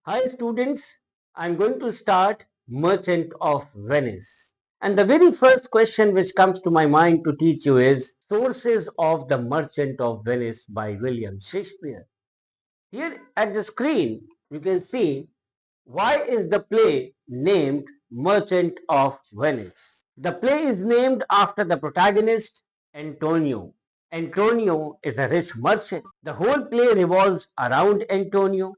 Hi students, I'm going to start Merchant of Venice. And the very first question which comes to my mind to teach you is Sources of the Merchant of Venice by William Shakespeare. Here at the screen, you can see why is the play named Merchant of Venice. The play is named after the protagonist, Antonio. Antonio is a rich merchant. The whole play revolves around Antonio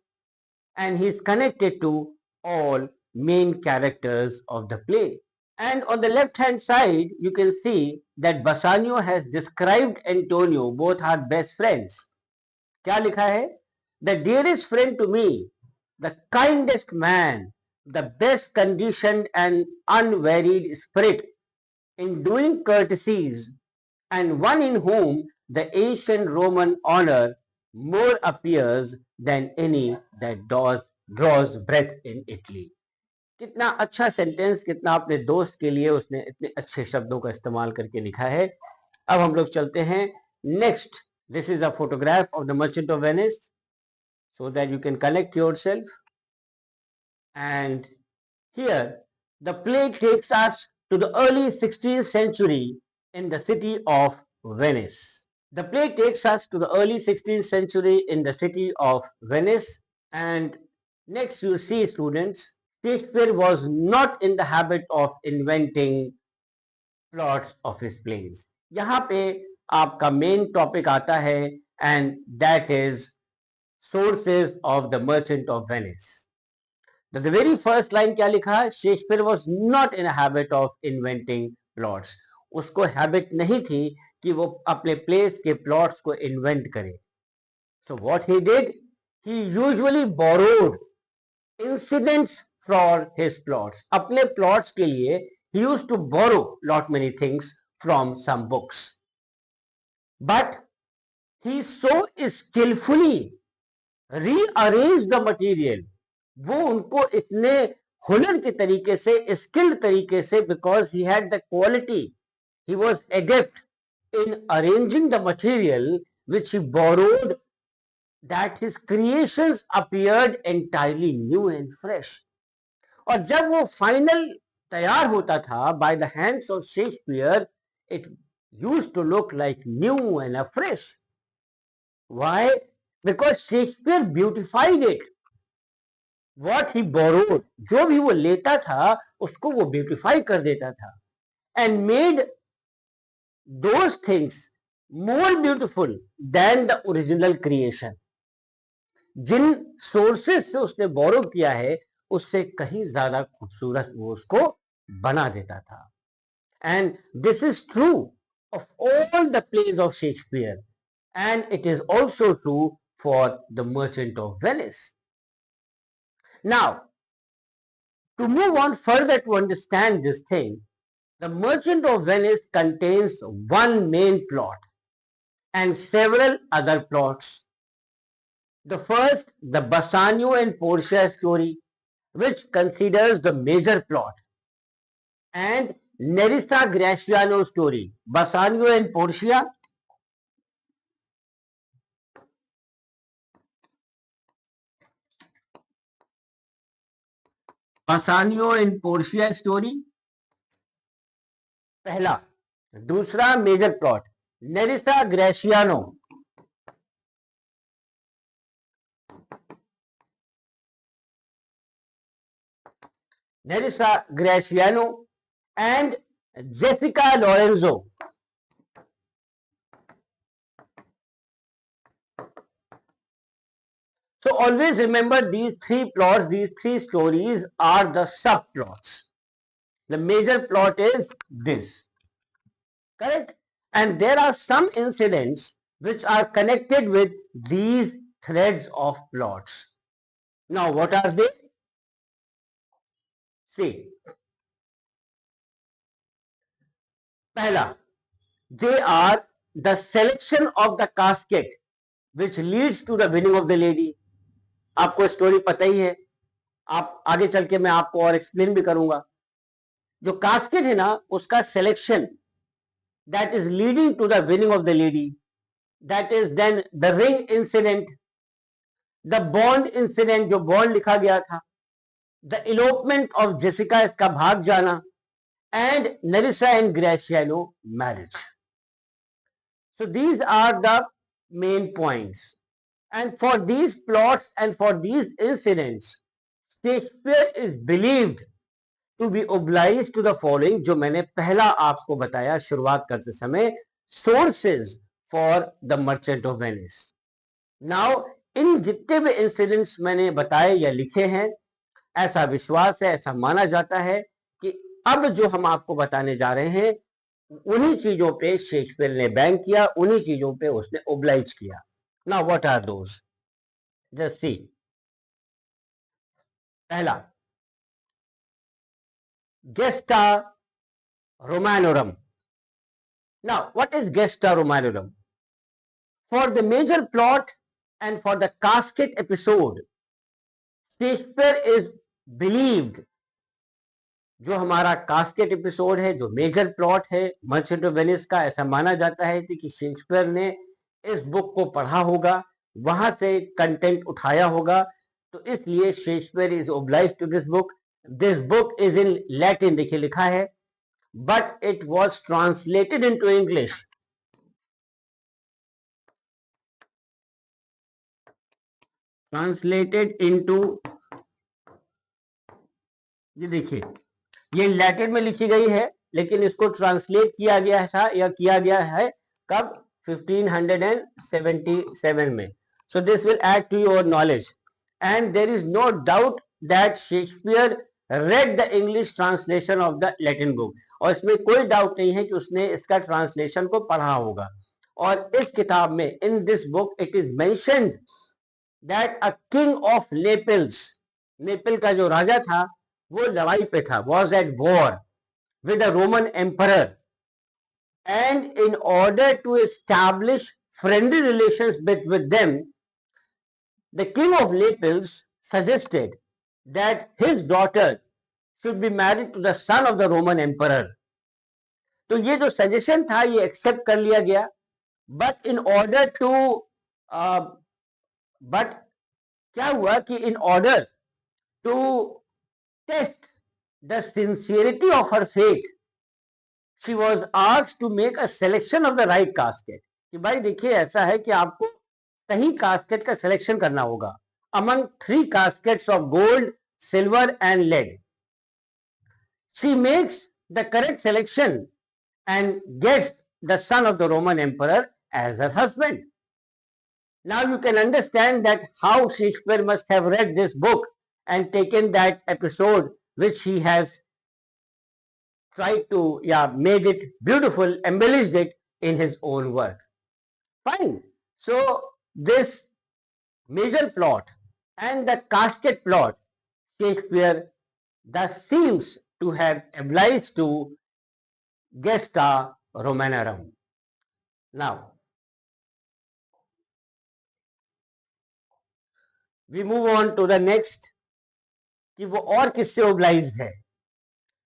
and he is connected to all main characters of the play. And on the left hand side, you can see that Bassanio has described Antonio, both are best friends. क्या लिखा है? The dearest friend to me, the kindest man, the best conditioned and unwearied spirit in doing courtesies, and one in whom the ancient Roman honor more appears than any that draws breath in Italy. कितना अच्छा sentence, कितना अपने दोस्त के लिए उसने इतने अच्छे शब्दों का इस्तेमाल करके लिखा है. अब हम लोग चलते हैं next. This is a photograph of the merchant of Venice so that you can connect yourself. And here the play takes us to the early 16th century in the city of Venice. The play takes us to the early 16th century in the city of Venice. And next you see students, Shakespeare was not in the habit of inventing plots of his plays. यहाँ पे आपका main topic आता है and that is sources of the Merchant of Venice. The very first line क्या लिखा? Shakespeare was not in a habit of inventing plots. उसको habit नहीं थी कि वो अपने प्लेस के प्लॉट्स को इन्वेंट करे. So what he did, he usually borrowed incidents for his plots. अपने plots के लिए he used to borrow lot many things from some books. But he so skillfully rearranged the material. वो उनको इतने हुनर के तरीके से, स्किल्ड तरीके से, because he had the quality, he was adept in arranging the material which he borrowed, that his creations appeared entirely new and fresh. और जब वो फाइनल तैयार होता था by the hands of Shakespeare, it used to look like new and fresh. Why? Because Shakespeare beautified it. What he borrowed, जो भी वो लेता था उसको वो ब्यूटिफाई कर देता था and made those things more beautiful than the original creation. जिन सोर्सेस से उसने बोरो किया है उससे कहीं ज्यादा खूबसूरत वो उसको बना देता था. And this is true of all the plays of Shakespeare, and it is also true for the Merchant of Venice. Now, to move on further to understand this thing, the Merchant of Venice contains one main plot and several other plots. The first, the Bassanio and Portia story, which considers the major plot, and Nerissa Graciano story, Bassanio and Portia, Bassanio and Portia story, पहला. दूसरा major plot, Nerissa Graciano, Nerissa Graciano and Jessica Lorenzo. So always remember these three plots, these three stories are the subplots. The major plot is this, correct? And there are some incidents which are connected with these threads of plots. Now what are they? See, पहला, they are the selection of the casket which leads to the winning of the lady. आपको story पता ही है, आप आगे चल के मैं आपको और एक्सप्लेन भी करूंगा. जो कास्केट है ना उसका selection, that is leading to the winning of the lady, that is then the ring incident, the bond incident, जो बॉन्ड लिखा गया था, द इलोपमेंट ऑफ जेसिका, इसका भाग जाना, and Nerissa and Graciano marriage. So these are the main points. And for these plots and for these incidents, Shakespeare is believed to be obliged to the following, जो मैंने पहला आपको बताया शुरुआत करते समय, sources for the Merchant of Venice. Now, इन जितने भी इंसिडेंट्स मैंने बताए या लिखे हैं, ऐसा विश्वास है, ऐसा माना जाता है कि अब जो हम आपको बताने जा रहे हैं उन्हीं चीजों पे शेक्सपियर ने बैंक किया, उन्हीं चीजों पे उसने ओब्लाइज किया. Now what are those? Just see. पहला, Gesta Romanorum. Now what is Gesta Romanorum? For the major plot and for the casket episode, Shakespeare is believed, जो हमारा कास्केट एपिसोड है, जो मेजर प्लॉट है मर्चेंट ऑफ वेनिस का, ऐसा माना जाता है कि शेक्सपियर ने इस बुक को पढ़ा होगा, वहां से कंटेंट उठाया होगा, तो इसलिए Shakespeare is obliged to this book. This book is in Latin, देखिए लिखा है, but it was translated into English. Translated into, ये देखिए, ये लैटिन में लिखी गई है, लेकिन इसको ट्रांसलेट किया गया था या किया गया है कब? 1577 में. So this will add to your knowledge. And there is no doubt that Shakespeare read the English translation of the Latin book, और इसमें कोई डाउट नहीं है कि उसने इसका ट्रांसलेशन को पढ़ा होगा. और इस किताब में, in this book, it is mentioned that a king of Naples, nipple का जो राजा था वो लड़ाई पे था, was at war with the Roman emperor, and in order to establish friendly relations with them, the king of Naples suggested that his daughter should be married to the son of the Roman emperor. तो ये जो suggestion था ये accept कर लिया गया, but in order to, but क्या हुआ कि in order to test the sincerity of her faith, she was asked to make a selection of the right casket. कि भाई देखिए, ऐसा है कि आपको सही कास्केट का सिलेक्शन करना होगा among 3 caskets of gold, silver and lead. She makes the correct selection and gets the son of the Roman emperor as her husband. Now you can understand that how Shakespeare must have read this book and taken that episode which he has tried to, made it beautiful, embellished it in his own work. Fine. So this major plot and the casket plot, Shakespeare thus seems to have obliged to Gesta Romanorum. Now, we move on to the next, कि वो और किससे obliged है?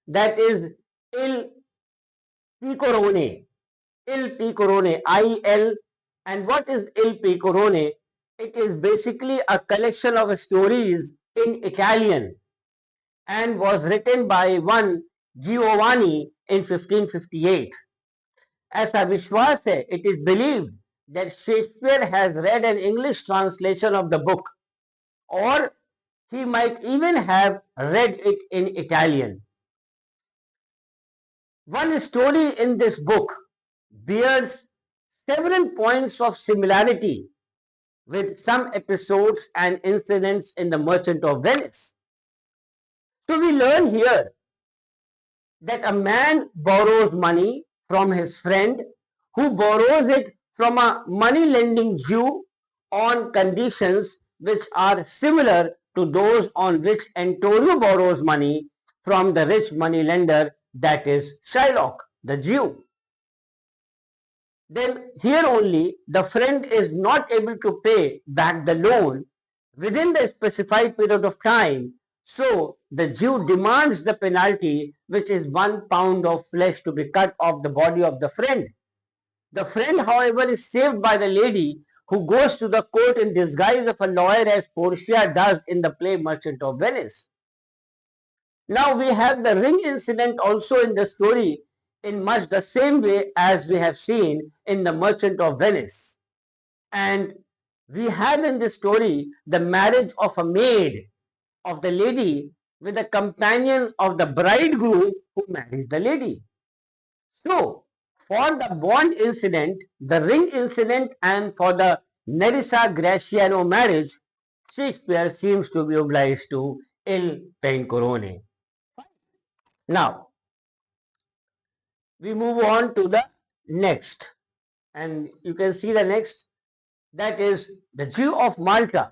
That is Il Pecorone. Il Pecorone, I-L. And what is Il Pecorone? It is basically a collection of stories in Italian and was written by one Giovanni in 1558. ऐसा विश्वास है, it is believed that Shakespeare has read an English translation of the book, or he might even have read it in Italian. One story in this book bears several points of similarity with some episodes and incidents in The Merchant of Venice. So we learn here that a man borrows money from his friend, who borrows it from a money lending Jew on conditions which are similar to those on which Antonio borrows money from the rich money lender, that is Shylock, the Jew. Then here only the friend is not able to pay back the loan within the specified period of time, so the Jew demands the penalty, which is 1 pound of flesh to be cut off the body of the friend. The friend, however, is saved by the lady, who goes to the court in disguise of a lawyer as Portia does in the play Merchant of Venice. Now we have the ring incident also in the story in much the same way as we have seen in the Merchant of Venice. And we have in this story the marriage of a maid of the lady with a companion of the bridegroom who marries the lady. So, for the bond incident, the ring incident, and for the Nerissa Graciano marriage, Shakespeare seems to be obliged to il pencorone. Now, we move on to the next, and you can see the next, that is the Jew of Malta.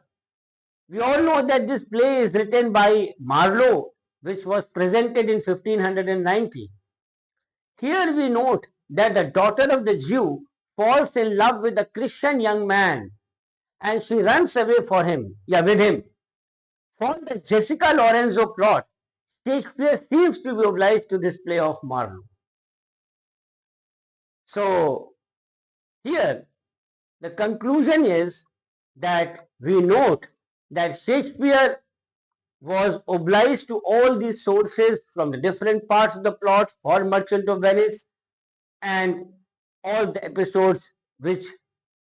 We all know that this play is written by Marlowe, which was presented in 1590. Here we note that the daughter of the Jew falls in love with a Christian young man and she runs away with him. For the Jessica Lorenzo plot, Shakespeare seems to be obliged to this play of Marlowe. So here the conclusion is that we note that Shakespeare was obliged to all these sources from the different parts of the plot for Merchant of Venice and all the episodes which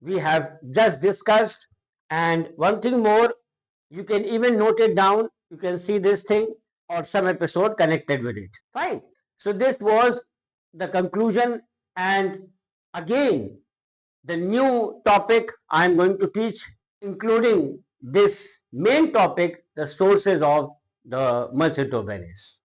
we have just discussed. And one thing more, you can even note it down. You can see this thing or some episode connected with it. Fine. So this was the conclusion, and again the new topic I am going to teach, including this main topic, the sources of the Merchant of Venice.